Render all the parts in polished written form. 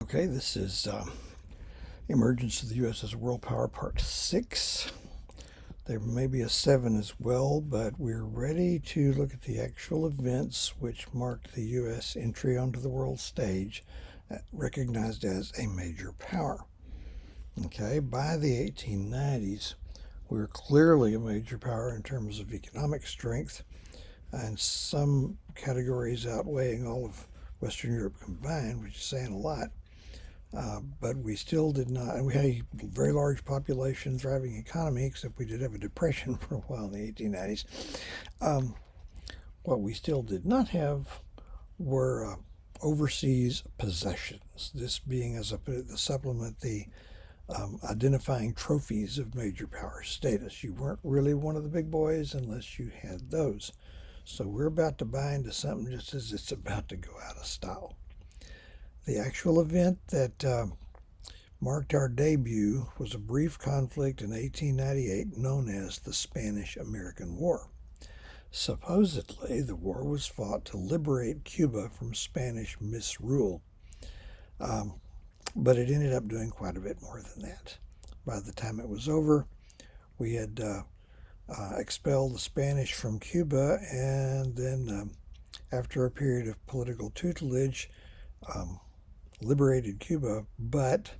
Okay, this is Emergence of the U.S. as a World Power Part 6. There may be a 7 as well, but we're ready to look at the actual events which marked the U.S. entry onto the world stage, recognized as a major power. Okay, by the 1890s, we were clearly a major power in terms of economic strength, and some categories outweighing all of Western Europe combined, which is saying a lot. But we still did not, and we had a very large population, thriving economy, except we did have a depression for a while in the 1890s. What we still did not have were overseas possessions, this being, as I put it, the supplement, the identifying trophies of major power status. You weren't really one of the big boys unless you had those. So we're about to buy into something just as it's about to go out of style. The actual event that marked our debut was a brief conflict in 1898 known as the Spanish-American War. Supposedly, the war was fought to liberate Cuba from Spanish misrule, but it ended up doing quite a bit more than that. By the time it was over, we had expelled the Spanish from Cuba, and then after a period of political tutelage, liberated Cuba. But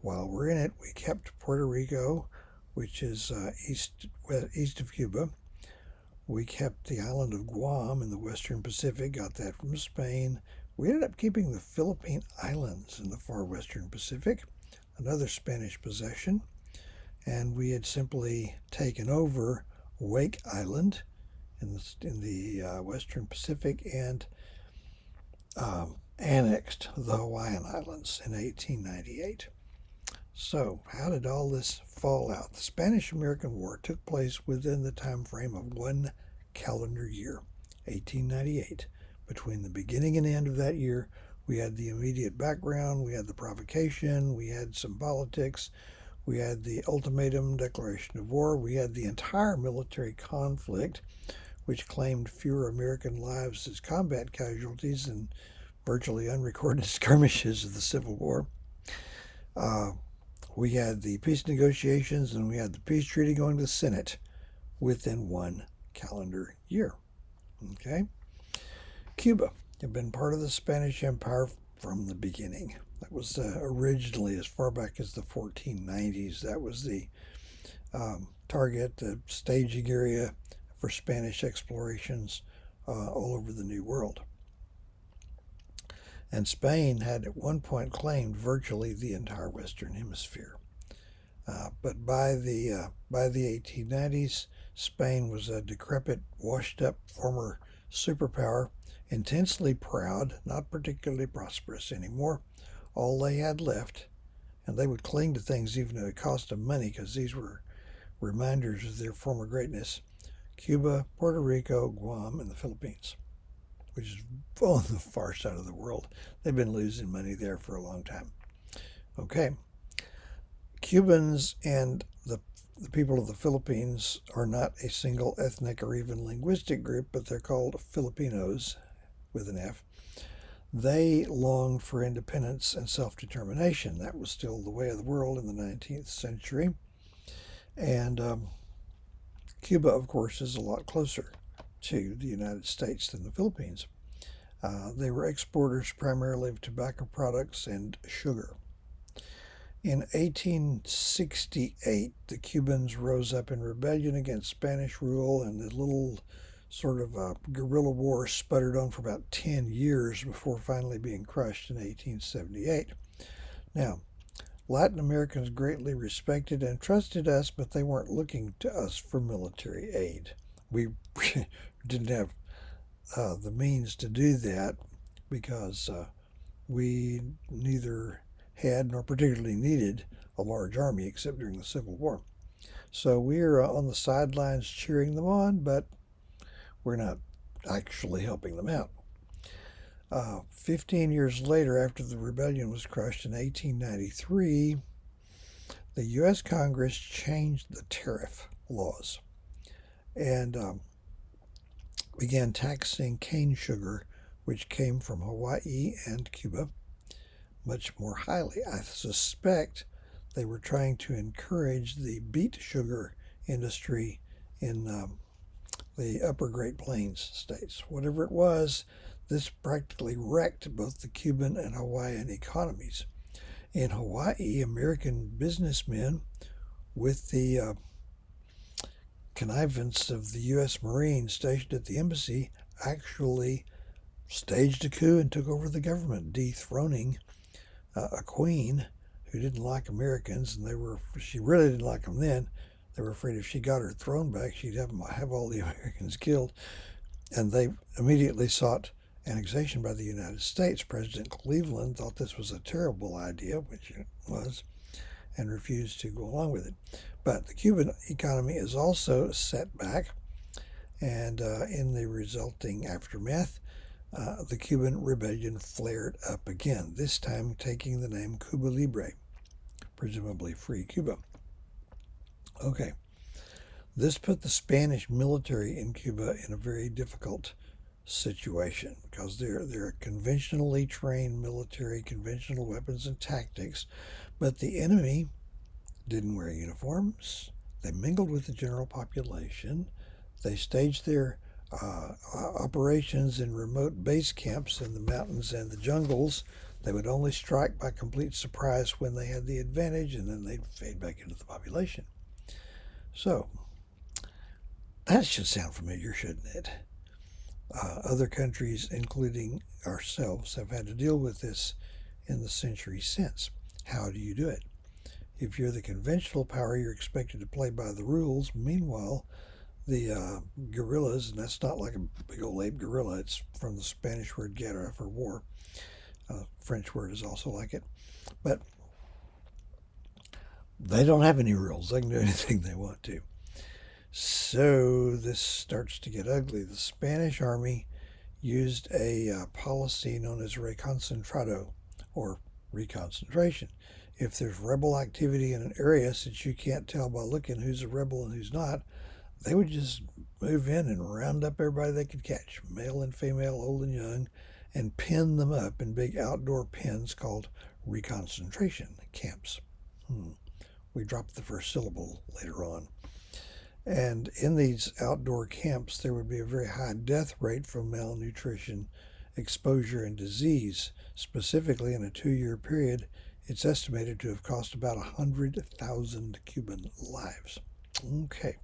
while we're in it, we kept Puerto Rico, which is east of Cuba. We kept the island of Guam in the Western Pacific, got that from Spain. We ended up keeping the Philippine Islands in the far Western Pacific, another Spanish possession. And we had simply taken over Wake Island in the Western Pacific and annexed the Hawaiian Islands in 1898. So, how did all this fall out? The Spanish-American War took place within the time frame of one calendar year, 1898. Between the beginning and end of that year, we had the immediate background, we had the provocation, we had some politics, we had the ultimatum declaration of war, we had the entire military conflict, which claimed fewer American lives as combat casualties than virtually unrecorded skirmishes of the Civil War. We had the peace negotiations, and we had the peace treaty going to the Senate within one calendar year. Okay? Cuba had been part of the Spanish Empire from the beginning. That was originally, as far back as the 1490s, that was the target, the staging area for Spanish explorations all over the New World. And Spain had at one point claimed virtually the entire Western Hemisphere. But by the 1890s, Spain was a decrepit, washed-up former superpower, intensely proud, not particularly prosperous anymore. All they had left, and they would cling to things even at a cost of money because these were reminders of their former greatness: Cuba, Puerto Rico, Guam, and the Philippines, which is on the far side of the world. They've been losing money there for a long time. Okay. Cubans and the people of the Philippines are not a single ethnic or even linguistic group, but they're called Filipinos with an F. They longed for independence and self-determination. That was still the way of the world in the 19th century. And Cuba, of course, is a lot closer to the United States than the Philippines. They were exporters primarily of tobacco products and sugar. In 1868, the Cubans rose up in rebellion against Spanish rule, and the little sort of guerrilla war sputtered on for about 10 years before finally being crushed in 1878. Now, Latin Americans greatly respected and trusted us, but they weren't looking to us for military aid. We didn't have the means to do that because we neither had nor particularly needed a large army except during the Civil War. So we're on the sidelines cheering them on, but we're not actually helping them out. 15 years later, after the rebellion was crushed in 1893, the U.S. Congress changed the tariff laws and began taxing cane sugar, which came from Hawaii and Cuba, much more highly. I suspect they were trying to encourage the beet sugar industry in the upper Great Plains states. Whatever it was, this practically wrecked both the Cuban and Hawaiian economies. In Hawaii, American businessmen, with the connivance of the U.S. Marines stationed at the embassy, actually staged a coup and took over the government, dethroning a queen who didn't like Americans, and she really didn't like them then. They were afraid if she got her throne back, she'd have all the Americans killed, and they immediately sought annexation by the United States. President Cleveland thought this was a terrible idea, which it was, and refused to go along with it. But the Cuban economy is also set back, and in the resulting aftermath, the Cuban rebellion flared up again, this time taking the name Cuba Libre, presumably Free Cuba. Okay, this put the Spanish military in Cuba in a very difficult situation because they're a conventionally trained military, conventional weapons and tactics, but the enemy didn't wear uniforms. They mingled with the general population. They staged their operations in remote base camps in the mountains and the jungles. They would only strike by complete surprise when they had the advantage, and then they'd fade back into the population. So, that should sound familiar, shouldn't it? Other countries, including ourselves, have had to deal with this in the century since. How do you do it? If you're the conventional power, you're expected to play by the rules. Meanwhile, the guerrillas, and that's not like a big old ape gorilla, it's from the Spanish word guerra for war. French word is also like it. But they don't have any rules. They can do anything they want to. So this starts to get ugly. The Spanish army used a policy known as reconcentrado, or reconcentration. If there's rebel activity in an area, since you can't tell by looking who's a rebel and who's not, they would just move in and round up everybody they could catch, male and female, old and young, and pin them up in big outdoor pens called reconcentration camps. We dropped the first syllable later on. And in these outdoor camps, there would be a very high death rate from malnutrition, exposure, and disease. Specifically, in a 2-year period, it's estimated to have cost about 100,000 Cuban lives. Okay.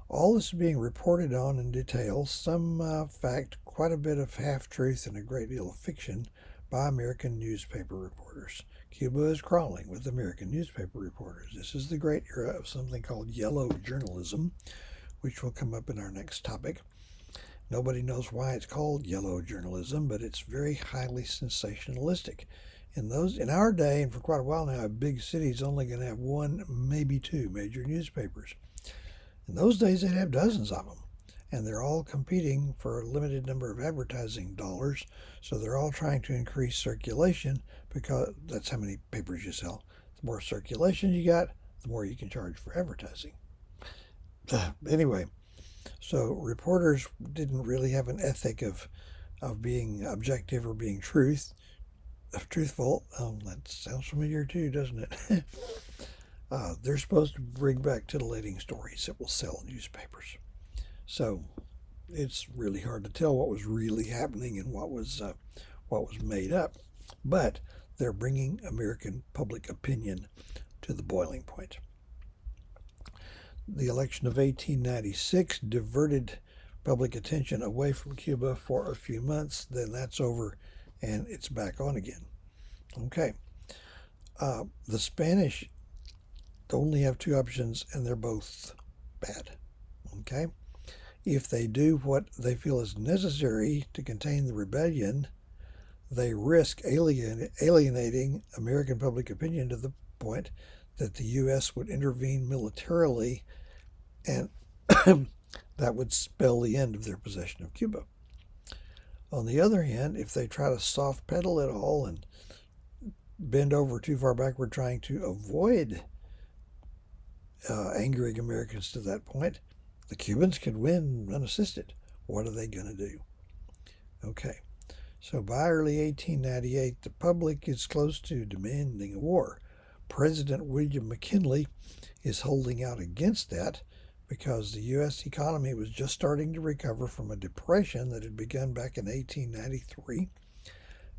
All this is being reported on in detail, some fact, quite a bit of half-truth, and a great deal of fiction by American newspaper reporters. Cuba is crawling with American newspaper reporters. This is the great era of something called yellow journalism, which will come up in our next topic. Nobody knows why it's called yellow journalism, but it's very highly sensationalistic. In our day, and for quite a while now, a big city's only going to have one, maybe two major newspapers. In those days, they'd have dozens of them, and they're all competing for a limited number of advertising dollars, so they're all trying to increase circulation because that's how many papers you sell. The more circulation you got, the more you can charge for advertising. Anyway, so reporters didn't really have an ethic of being objective or being truthful. That sounds familiar too, doesn't it? They're supposed to bring back titillating stories that will sell newspapers. So it's really hard to tell what was really happening and what was made up. But they're bringing American public opinion to the boiling point. The election of 1896 diverted public attention away from Cuba for a few months. Then that's over, and it's back on again. Okay. The Spanish only have two options, and they're both bad. Okay? If they do what they feel is necessary to contain the rebellion, they risk alienating American public opinion to the point that the U.S. would intervene militarily, and that would spell the end of their possession of Cuba. On the other hand, if they try to soft pedal it all and bend over too far backward trying to avoid angering Americans to that point, the Cubans could win unassisted. What are they going to do? Okay, So by early 1898, the public is close to demanding a war. President William McKinley is holding out against that because the U.S. economy was just starting to recover from a depression that had begun back in 1893,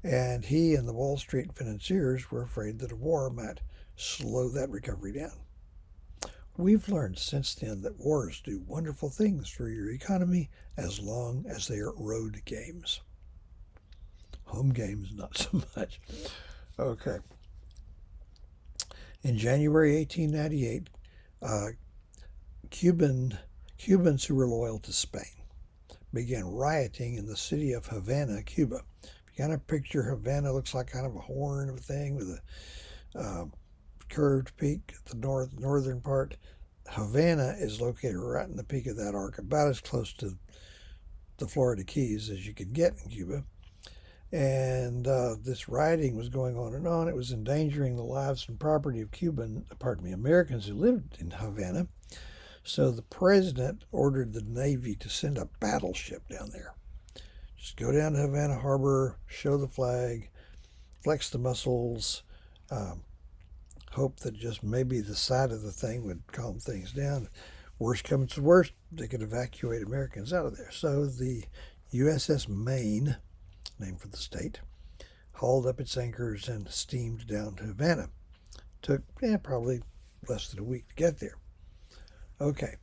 and he and the Wall Street financiers were afraid that a war might slow that recovery down. We've learned since then that wars do wonderful things for your economy as long as they are road games. Home games, not so much. Okay. In January 1898, Cubans who were loyal to Spain began rioting in the city of Havana, Cuba. If you kind of picture Havana, looks like kind of a horn of a thing with a curved peak at the northern part. Havana is located right in the peak of that arc, about as close to the Florida Keys as you could get in Cuba. And this rioting was going on and on. It was endangering the lives and property of Americans who lived in Havana. So the president ordered the Navy to send a battleship down there. Just go down to Havana Harbor, show the flag, flex the muscles, hope that just maybe the sight of the thing would calm things down. Worst comes to worst, they could evacuate Americans out of there. So the USS Maine, named for the state, hauled up its anchors and steamed down to Havana. Took probably less than a week to get there. Okay.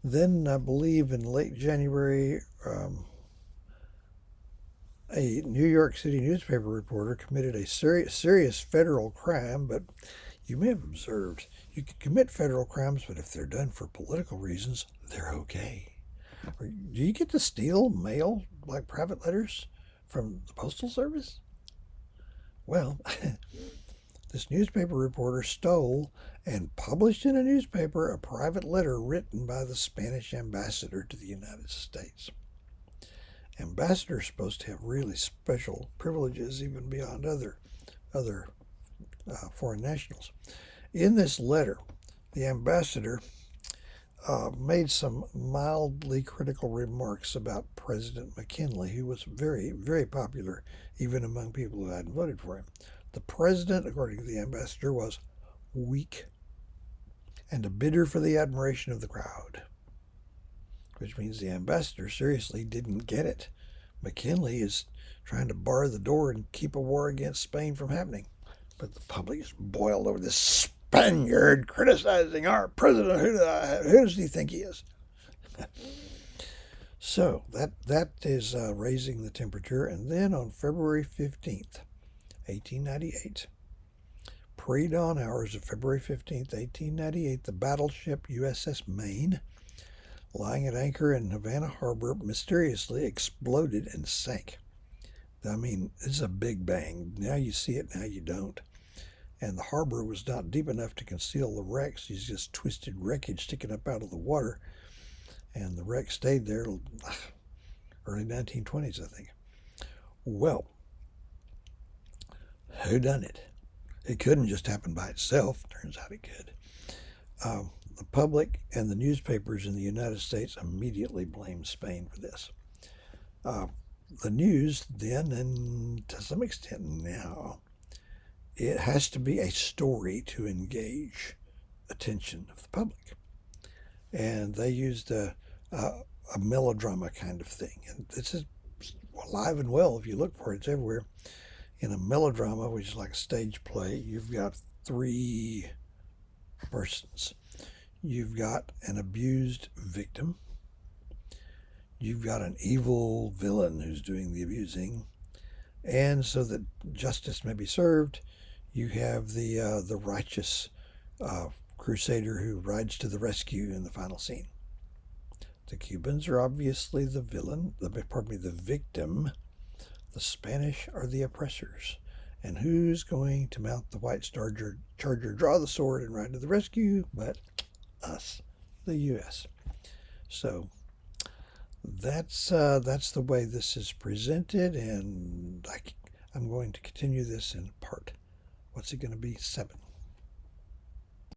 Then I believe in late January, a New York City newspaper reporter committed a serious federal crime, but you may have observed you can commit federal crimes, but if they're done for political reasons, they're okay. Do you get to steal mail, like private letters, from the Postal Service? Well, this newspaper reporter stole and published in a newspaper a private letter written by the Spanish ambassador to the United States. Ambassadors are supposed to have really special privileges, even beyond other foreign nationals. In this letter, the ambassador made some mildly critical remarks about President McKinley, who was very, very popular even among people who hadn't voted for him. The president, according to the ambassador, was weak and a bidder for the admiration of the crowd, which means the ambassador seriously didn't get it. McKinley is trying to bar the door and keep a war against Spain from happening. But the public is boiled over this Spaniard criticizing our president. Who does he think he is? So that is raising the temperature. And then on February 15th, 1898, pre-dawn hours of February 15th, 1898, the battleship USS Maine, lying at anchor in Havana Harbor, mysteriously exploded and sank. I mean, it's a big bang. Now you see it, now you don't. And the harbor was not deep enough to conceal the wrecks. It's just twisted wreckage sticking up out of the water. And the wreck stayed there early 1920s, I think. Well, who done it? It couldn't just happen by itself. Turns out it could. The public and the newspapers in the United States immediately blamed Spain for this. The news then, and to some extent now, it has to be a story to engage attention of the public. And they used a melodrama kind of thing. And this is alive and well. If you look for it, it's everywhere. In a melodrama, which is like a stage play, you've got three persons. You've got an abused victim. You've got an evil villain who's doing the abusing. And so that justice may be served, you have the righteous crusader who rides to the rescue in the final scene. The Cubans are obviously the villain, the victim. The Spanish are the oppressors. And who's going to mount the white charger, draw the sword, and ride to the rescue but us, the U.S.? So that's the way this is presented, and I'm going to continue this in part. What's it going to be? 7.